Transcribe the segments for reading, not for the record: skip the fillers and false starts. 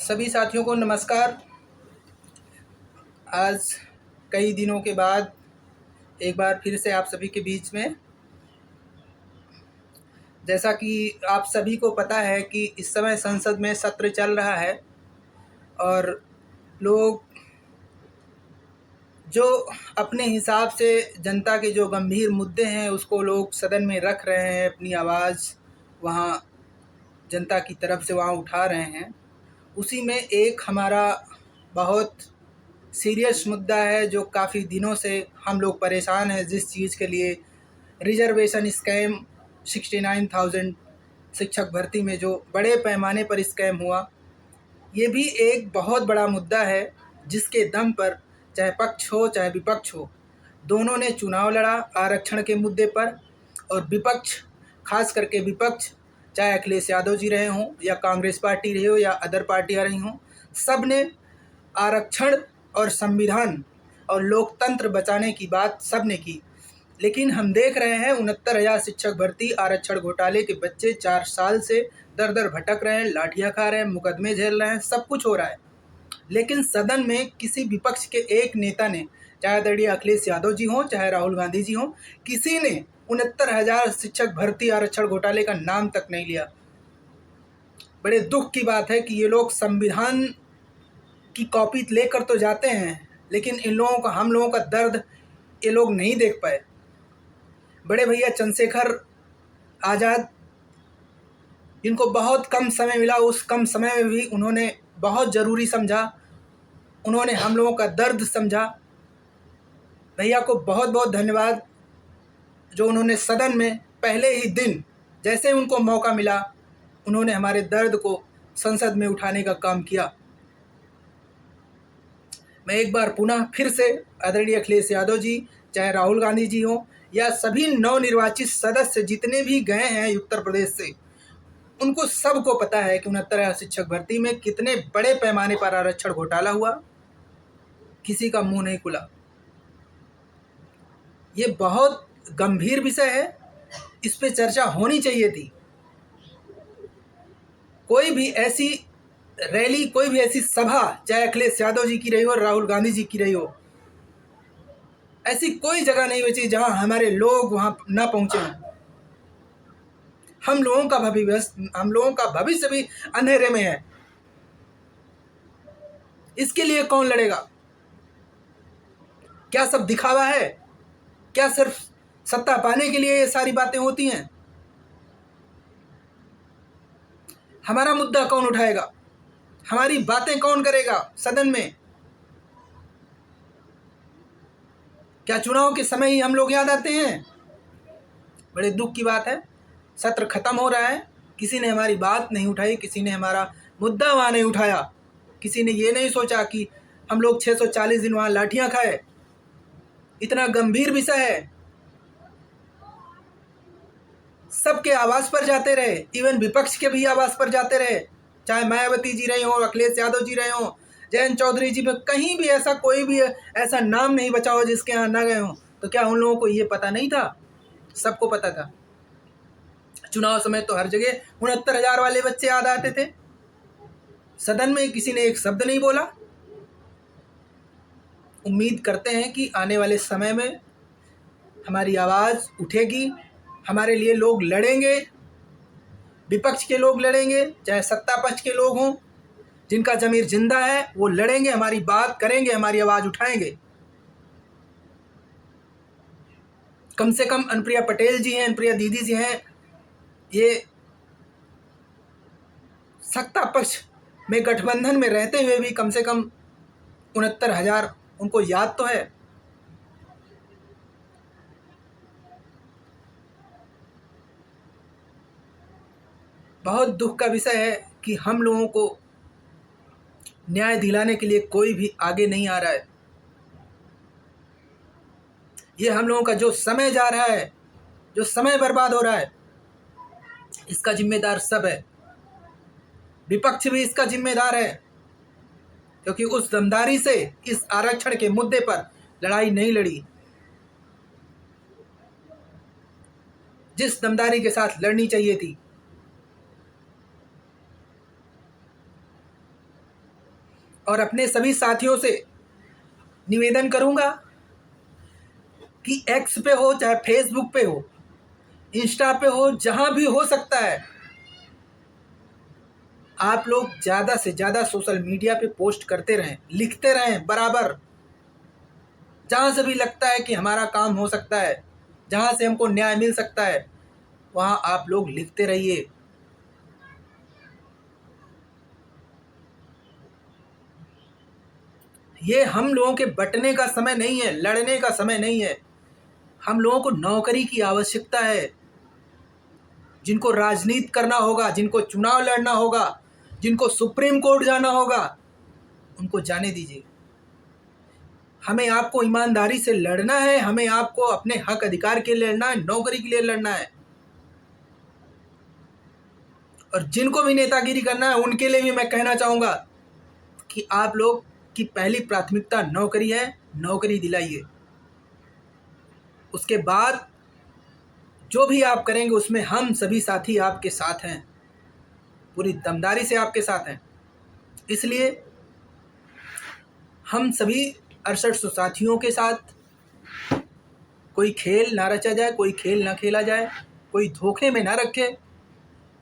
सभी साथियों को नमस्कार। आज कई दिनों के बाद एक बार फिर से आप सभी के बीच में, जैसा कि आप सभी को पता है कि इस समय संसद में सत्र चल रहा है और लोग जो अपने हिसाब से जनता के जो गंभीर मुद्दे हैं उसको लोग सदन में रख रहे हैं, अपनी आवाज़ वहाँ जनता की तरफ से वहाँ उठा रहे हैं। उसी में एक हमारा बहुत सीरियस मुद्दा है जो काफ़ी दिनों से हम लोग परेशान हैं, जिस चीज़ के लिए रिजर्वेशन स्कैम 69,000 शिक्षक भर्ती में जो बड़े पैमाने पर स्कैम हुआ, ये भी एक बहुत बड़ा मुद्दा है जिसके दम पर चाहे पक्ष हो चाहे विपक्ष हो, दोनों ने चुनाव लड़ा आरक्षण के मुद्दे पर। और विपक्ष, खास करके विपक्ष, चाहे अखिलेश यादव जी रहे हों या कांग्रेस पार्टी रही हो या अदर पार्टियां रही हों, सब ने आरक्षण और संविधान और लोकतंत्र बचाने की बात सब ने की। लेकिन हम देख रहे हैं 69,000 शिक्षक भर्ती आरक्षण घोटाले के बच्चे 4 साल से दर दर भटक रहे हैं, लाठियां खा रहे हैं, मुकदमे झेल रहे हैं, सब कुछ हो रहा है। लेकिन सदन में किसी विपक्ष के एक नेता ने, चाहे आदरणीय अखिलेश यादव जी हों चाहे राहुल गांधी जी हों, किसी ने 69,000 शिक्षक भर्ती आरक्षण घोटाले का नाम तक नहीं लिया। बड़े दुख की बात है कि ये लोग संविधान की कॉपी लेकर तो जाते हैं, लेकिन इन लोगों का, हम लोगों का दर्द ये लोग नहीं देख पाए। बड़े भैया चंद्रशेखर आज़ाद, जिनको बहुत कम समय मिला, उस कम समय में भी उन्होंने बहुत ज़रूरी समझा, उन्होंने हम लोगों का दर्द समझा। भैया को बहुत बहुत धन्यवाद जो उन्होंने सदन में पहले ही दिन जैसे उनको मौका मिला, उन्होंने हमारे दर्द को संसद में उठाने का काम किया। मैं एक बार पुनः फिर से आदरणीय अखिलेश यादव जी, चाहे राहुल गांधी जी हों या सभी नवनिर्वाचित सदस्य जितने भी गए हैं उत्तर प्रदेश से, उनको सबको पता है कि 69,000 शिक्षक भर्ती में कितने बड़े पैमाने पर आरक्षण घोटाला हुआ, किसी का मुंह नहीं खुला। ये बहुत गंभीर विषय है, इस पे चर्चा होनी चाहिए थी। कोई भी ऐसी रैली, कोई भी ऐसी सभा, चाहे अखिलेश यादव जी की रही हो, राहुल गांधी जी की रही हो, ऐसी कोई जगह नहीं बची जहां हमारे लोग वहां ना पहुंचे हों। हम लोगों का भविष्य भी अंधेरे में है। इसके लिए कौन लड़ेगा? क्या सब दिखावा है? क्या सिर्फ सत्ता पाने के लिए ये सारी बातें होती हैं? हमारा मुद्दा कौन उठाएगा? हमारी बातें कौन करेगा सदन में? क्या चुनाव के समय ही हम लोग याद आते हैं? बड़े दुख की बात है, सत्र खत्म हो रहा है, किसी ने हमारी बात नहीं उठाई, किसी ने हमारा मुद्दा वहां नहीं उठाया, किसी ने ये नहीं सोचा कि हम लोग 640 दिन वहां लाठियां खाए। इतना गंभीर विषय है, सबके आवाज पर जाते रहे, इवन विपक्ष के भी आवाज पर जाते रहे, चाहे मायावती जी रहे हों, अखिलेश यादव जी रहे हों, जयंत चौधरी जी, में कहीं भी ऐसा कोई भी ऐसा नाम नहीं बचा हो जिसके यहाँ ना गए हों। तो क्या उन लोगों को ये पता नहीं था? सबको पता था। चुनाव समय तो हर जगह 69,000 वाले बच्चे याद आते थे। सदन में किसी ने एक शब्द नहीं बोला। उम्मीद करते हैं कि आने वाले समय में हमारी आवाज़ उठेगी, हमारे लिए लोग लड़ेंगे, विपक्ष के लोग लड़ेंगे, चाहे सत्ता पक्ष के लोग हों, जिनका ज़मीर जिंदा है वो लड़ेंगे, हमारी बात करेंगे, हमारी आवाज़ उठाएंगे। कम से कम अनुप्रिया पटेल जी हैं, अनुप्रिया दीदी जी हैं, ये सत्ता पक्ष में गठबंधन में रहते हुए भी कम से कम 69,000 उनको याद तो है। बहुत दुख का विषय है कि हम लोगों को न्याय दिलाने के लिए कोई भी आगे नहीं आ रहा है। ये हम लोगों का जो समय जा रहा है, जो समय बर्बाद हो रहा है, इसका जिम्मेदार सब है। विपक्ष भी इसका जिम्मेदार है, क्योंकि उस दमदारी से इस आरक्षण के मुद्दे पर लड़ाई नहीं लड़ी, जिस दमदारी के साथ लड़नी चाहिए थी। और अपने सभी साथियों से निवेदन करूंगा कि एक्स पे हो, चाहे फेसबुक पे हो, इंस्टा पे हो, जहां भी हो सकता है, आप लोग ज़्यादा से ज़्यादा सोशल मीडिया पे पोस्ट करते रहें, लिखते रहें बराबर। जहाँ से भी लगता है कि हमारा काम हो सकता है, जहाँ से हमको न्याय मिल सकता है, वहाँ आप लोग लिखते रहिए। ये हम लोगों के बंटने का समय नहीं है, लड़ने का समय नहीं है। हम लोगों को नौकरी की आवश्यकता है। जिनको राजनीति करना होगा, जिनको चुनाव लड़ना होगा, जिनको सुप्रीम कोर्ट जाना होगा, उनको जाने दीजिए। हमें आपको ईमानदारी से लड़ना है, हमें आपको अपने हक अधिकार के लिए लड़ना है, नौकरी के लिए लड़ना है। और जिनको भी नेतागिरी करना है, उनके लिए भी मैं कहना चाहूँगा कि आप लोग की पहली प्राथमिकता नौकरी है, नौकरी दिलाइए। उसके बाद जो भी आप करेंगे उसमें हम सभी साथी आपके साथ हैं, पूरी दमदारी से आपके साथ हैं। इसलिए हम सभी 68 साथियों के साथ कोई खेल ना रचा जाए, कोई खेल ना खेला जाए, कोई धोखे में ना रखे,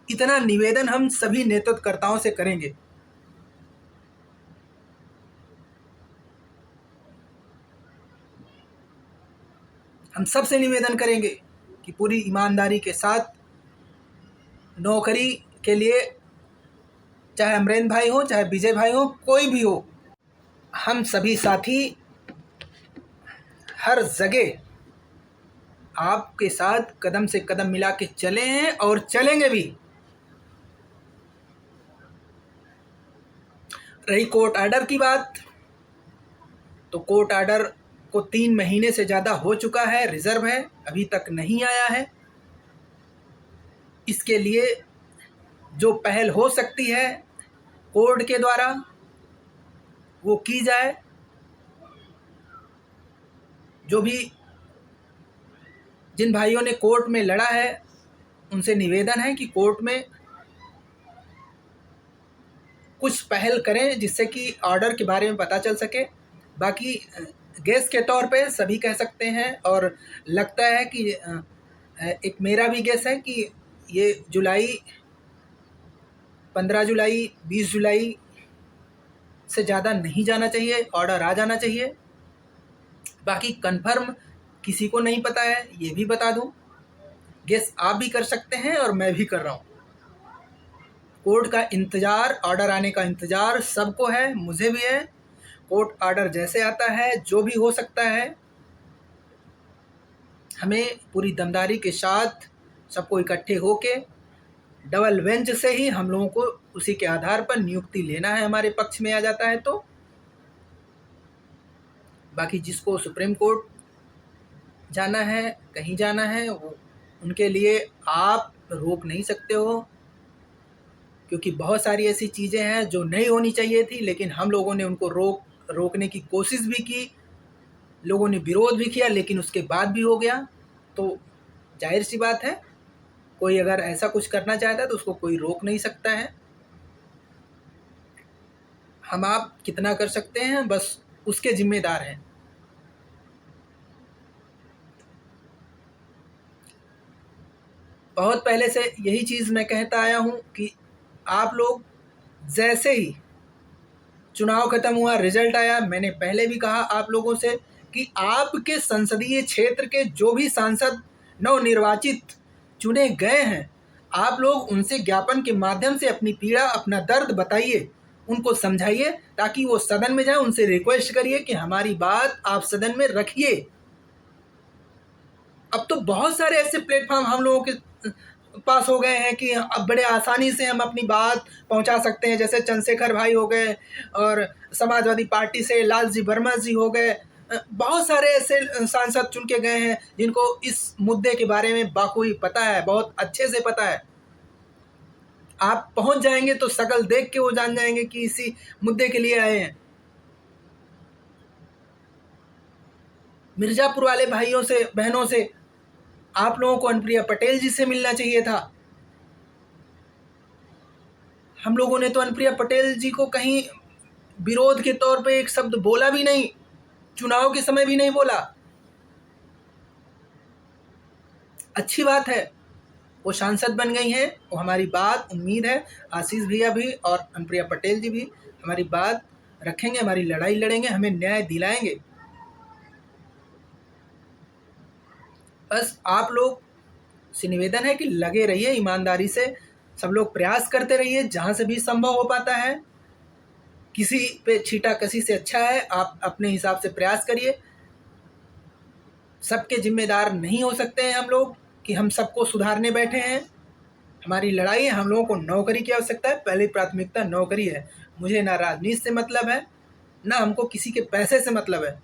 इतना निवेदन हम सभी नेतृत्वकर्ताओं से करेंगे। हम सबसे निवेदन करेंगे कि पूरी ईमानदारी के साथ नौकरी के लिए, चाहे अमरेंद्र भाई हो, चाहे विजय भाई हो, कोई भी हो, हम सभी साथी हर जगह आपके साथ कदम से कदम मिला के चले हैं और चलेंगे भी। रही कोर्ट ऑर्डर की बात, तो कोर्ट ऑर्डर को 3 महीने से ज़्यादा हो चुका है, रिजर्व है, अभी तक नहीं आया है। इसके लिए जो पहल हो सकती है कोर्ट के द्वारा वो की जाए। जो भी जिन भाइयों ने कोर्ट में लड़ा है उनसे निवेदन है कि कोर्ट में कुछ पहल करें जिससे कि ऑर्डर के बारे में पता चल सके। बाकी गेस के तौर पे सभी कह सकते हैं, और लगता है कि एक मेरा भी गेस है कि ये जुलाई, 15 जुलाई, 20 जुलाई से ज़्यादा नहीं जाना चाहिए, ऑर्डर आ जाना चाहिए। बाकी कंफर्म किसी को नहीं पता है, ये भी बता दूं। गेस आप भी कर सकते हैं और मैं भी कर रहा हूँ। कोर्ट का इंतज़ार, ऑर्डर आने का इंतज़ार सबको है, मुझे भी है। कोर्ट ऑर्डर जैसे आता है, जो भी हो सकता है, हमें पूरी दमदारी के साथ सबको इकट्ठे होके डबल बेंच से ही हम लोगों को उसी के आधार पर नियुक्ति लेना है, हमारे पक्ष में आ जाता है तो। बाकी जिसको सुप्रीम कोर्ट जाना है, कहीं जाना है, वो उनके लिए आप रोक नहीं सकते हो, क्योंकि बहुत सारी ऐसी चीज़ें हैं जो नहीं होनी चाहिए थी, लेकिन हम लोगों ने उनको रोकने की कोशिश भी की, लोगों ने विरोध भी किया, लेकिन उसके बाद भी हो गया। तो जाहिर सी बात है, कोई अगर ऐसा कुछ करना चाहता है तो उसको कोई रोक नहीं सकता है। हम आप कितना कर सकते हैं, बस उसके जिम्मेदार हैं। बहुत पहले से यही चीज़ मैं कहता आया हूँ कि आप लोग जैसे ही चुनाव खत्म हुआ, रिजल्ट आया, मैंने पहले भी कहा आप लोगों से कि आपके संसदीय क्षेत्र के जो भी सांसद नवनिर्वाचित चुने गए हैं, आप लोग उनसे ज्ञापन के माध्यम से अपनी पीड़ा, अपना दर्द बताइए, उनको समझाइए, ताकि वो सदन में जाए, उनसे रिक्वेस्ट करिए कि हमारी बात आप सदन में रखिए। अब तो बहुत सारे ऐसे प्लेटफॉर्म हम लोगों के पास हो गए हैं कि अब बड़े आसानी से हम अपनी बात पहुंचा सकते हैं। जैसे चंद्रशेखर भाई हो गए, और समाजवादी पार्टी से लालजी वर्मा जी हो गए। बहुत सारे ऐसे सांसद चुन के गए हैं जिनको इस मुद्दे के बारे में बाखूबी पता है, बहुत अच्छे से पता है। आप पहुंच जाएंगे तो शकल देख के वो जान जाएंगे कि इसी मुद्दे के लिए आए हैं। मिर्जापुर वाले भाइयों से, बहनों से, आप लोगों को अनुप्रिया पटेल जी से मिलना चाहिए था। हम लोगों ने तो अनुप्रिया पटेल जी को कहीं विरोध के तौर पे एक शब्द बोला भी नहीं, चुनाव के समय भी नहीं बोला। अच्छी बात है, वो सांसद बन गई हैं, वो हमारी बात, उम्मीद है आशीष भैया भी और अनुप्रिया पटेल जी भी हमारी बात रखेंगे, हमारी लड़ाई लड़ेंगे, हमें न्याय दिलाएंगे। बस आप लोग से निवेदन है कि लगे रहिए ईमानदारी से, सब लोग प्रयास करते रहिए जहाँ से भी संभव हो पाता है। किसी पे छीटा कसी से अच्छा है, आप अपने हिसाब से प्रयास करिए। सबके जिम्मेदार नहीं हो सकते हैं हम लोग कि हम सबको सुधारने बैठे हैं। हमारी लड़ाई है, हम लोगों को नौकरी की आवश्यकता है, पहली प्राथमिकता नौकरी है। मुझे ना राजनीति से मतलब है, ना हमको किसी के पैसे से मतलब है।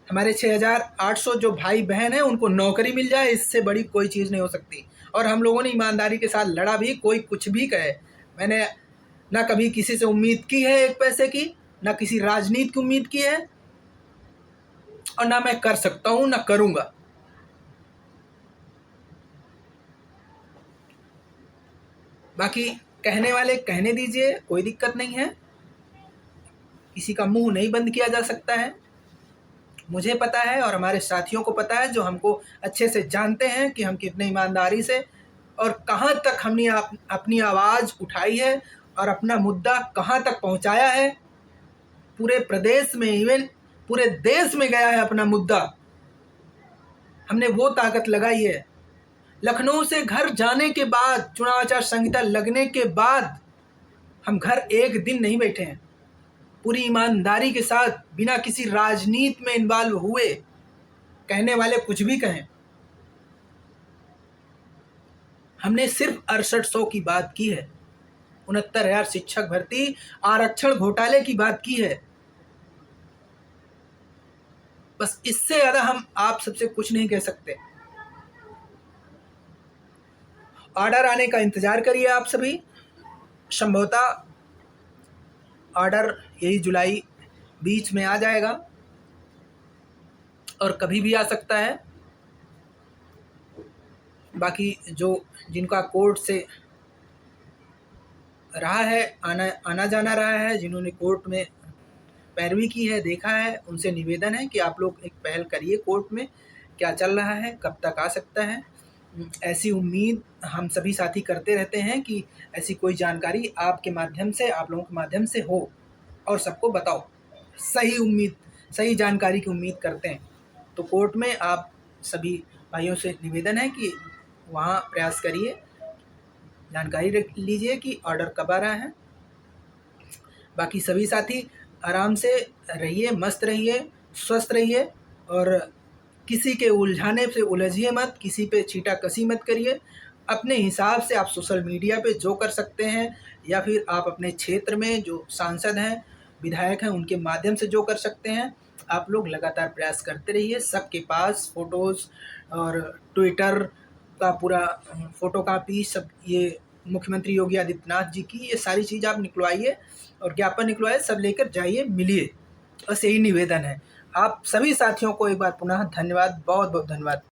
हमारे 6,800 जो भाई बहन हैं उनको नौकरी मिल जाए, इससे बड़ी कोई चीज़ नहीं हो सकती। और हम लोगों ने ईमानदारी के साथ लड़ा भी, कोई कुछ भी कहे। मैंने ना कभी किसी से उम्मीद की है एक पैसे की, ना किसी राजनीति की उम्मीद की है, और ना मैं कर सकता हूँ, ना करूँगा। बाकी कहने वाले कहने दीजिए, कोई दिक्कत नहीं है, किसी का मुंह नहीं बंद किया जा सकता है। मुझे पता है और हमारे साथियों को पता है, जो हमको अच्छे से जानते हैं कि हम कितने ईमानदारी से और कहाँ तक हमने अपनी आवाज़ उठाई है और अपना मुद्दा कहाँ तक पहुँचाया है। पूरे प्रदेश में, इवन पूरे देश में गया है अपना मुद्दा। हमने वो ताकत लगाई है। लखनऊ से घर जाने के बाद, चुनाव आचार संहिता लगने के बाद, हम घर एक दिन नहीं बैठे हैं। पूरी ईमानदारी के साथ, बिना किसी राजनीति में इन्वॉल्व हुए, कहने वाले कुछ भी कहें, हमने सिर्फ 6800 की बात की है, 69,000 शिक्षक भर्ती आरक्षण घोटाले की बात की है। बस इससे ज़्यादा हम आप सबसे कुछ नहीं कह सकते। ऑर्डर आने का इंतज़ार करिए आप सभी। संभवतः ऑर्डर यही जुलाई बीच में आ जाएगा और कभी भी आ सकता है। बाकी जिनका कोर्ट से रहा है, आना जाना रहा है, जिन्होंने कोर्ट में पैरवी की है, देखा है, उनसे निवेदन है कि आप लोग एक पहल करिए कोर्ट में, क्या चल रहा है, कब तक आ सकता है। ऐसी उम्मीद हम सभी साथी करते रहते हैं कि ऐसी कोई जानकारी आपके माध्यम से, आप लोगों के माध्यम से हो और सबको बताओ। सही जानकारी की उम्मीद करते हैं। तो कोर्ट में आप सभी भाइयों से निवेदन है कि वहाँ प्रयास करिए, जानकारी रख लीजिए कि ऑर्डर कब आ रहा है। बाकी सभी साथी आराम से रहिए, मस्त रहिए, स्वस्थ रहिए और किसी के उलझाने से उलझिए मत, किसी पे छीटा-कसी मत करिए। अपने हिसाब से आप सोशल मीडिया पे जो कर सकते हैं या फिर आप अपने क्षेत्र में जो सांसद हैं, विधायक हैं, उनके माध्यम से जो कर सकते हैं, आप लोग लगातार प्रयास करते रहिए। सबके पास फ़ोटोज़ और ट्विटर का पूरा फ़ोटोकॉपी, सब ये मुख्यमंत्री योगी आदित्यनाथ जी की ये सारी चीज़ आप निकलवाइए और ज्ञापन निकलवाइए, सब लेकर जाइए, मिलिए। बस यही निवेदन है। आप सभी साथियों को एक बार पुनः धन्यवाद, बहुत बहुत धन्यवाद।